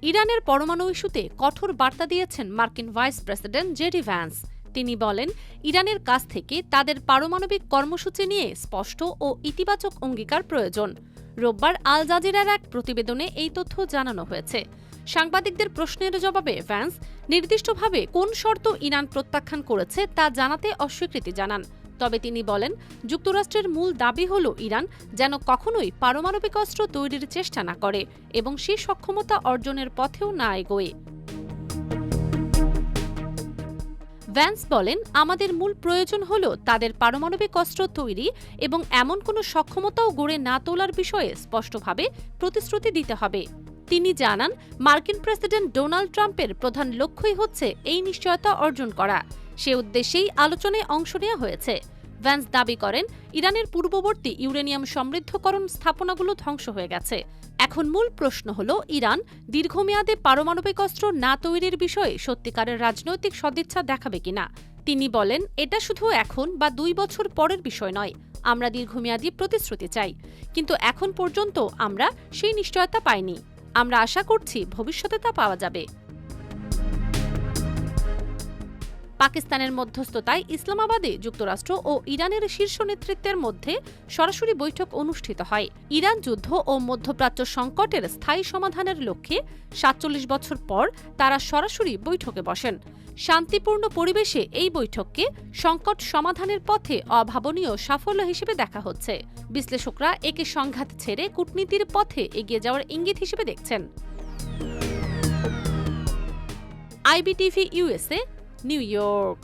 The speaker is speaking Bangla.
ইরানের পরমাণু ইস্যুতে কঠোর বার্তা দিয়েছেন মার্কিন ভাইস প্রেসিডেন্ট জেডি ভ্যান্স। তিনি বলেন, ইরানের কাছ থেকে তাদের পারমাণবিক কর্মসূচি নিয়ে স্পষ্ট ও ইতিবাচক অঙ্গীকার প্রয়োজন। রোববার আল জাজিরার এক প্রতিবেদনে এই তথ্য জানানো হয়েছে। সাংবাদিকদের প্রশ্নের জবাবে ভ্যান্স নির্দিষ্টভাবে কোন শর্ত ইরান প্রত্যাখ্যান করেছে তা জানাতে অস্বীকৃতি জানান। তবে তিনি বলেন, যুক্তরাষ্ট্রের মূল দাবি হল ইরান যেন কখনোই পারমাণবিক অস্ত্র তৈরির চেষ্টা না করে এবং সেই সক্ষমতা অর্জনের পথেও না এগোয়। ভ্যান্স বলেন, আমাদের মূল প্রয়োজন হল তাদের পারমাণবিক অস্ত্র তৈরি এবং এমন কোনো সক্ষমতাও গড়ে না তোলার বিষয়ে স্পষ্টভাবে প্রতিশ্রুতি দিতে হবে। তিনি জানান, মার্কিন প্রেসিডেন্ট ডোনাল্ড ট্রাম্পের প্রধান লক্ষ্যই হচ্ছে এই নিশ্চয়তা অর্জন করা। সে উদ্দেশ্যেই আলোচনায় অংশ নেওয়া হয়েছে। ভ্যান্স দাবি করেন, ইরানের পূর্ববর্তী ইউরেনিয়াম সমৃদ্ধকরণ স্থাপনাগুলো ধ্বংস হয়ে গেছে। এখন মূল প্রশ্ন হল, ইরান দীর্ঘমেয়াদে পারমাণবিক অস্ত্র না তৈরির বিষয়ে সত্যিকারের রাজনৈতিক সদিচ্ছা দেখাবে কিনা। তিনি বলেন, এটা শুধু এখন বা 2 বছর পরের বিষয় নয়। আমরা দীর্ঘমেয়াদী প্রতিশ্রুতি চাই, কিন্তু এখন পর্যন্ত আমরা সেই নিশ্চয়তা পাইনি। আমরা আশা করছি ভবিষ্যতে তা পাওয়া যাবে। পাকিস্তানের মধ্যস্থতায় ইসলামাবাদে যুক্তরাষ্ট্র ও ইরানের শীর্ষ নেতৃত্বের মধ্যে সরাসরি বৈঠক অনুষ্ঠিত হয়। ইরান যুদ্ধ ও মধ্যপ্রাচ্য সংকটের স্থায়ী সমাধানের লক্ষ্যে 47 বছর পর তারা সরাসরি বৈঠকে বসেন। শান্তিপূর্ণ পরিবেশে এই বৈঠককে সংকট সমাধানের পথে অভাবনীয় সাফল্য হিসেবে দেখা হচ্ছে। বিশ্লেষকরা একে সংঘাত ছেড়ে কূটনীতির পথে এগিয়ে যাওয়ার ইঙ্গিত হিসেবে দেখছেন। IBTV USA, new York.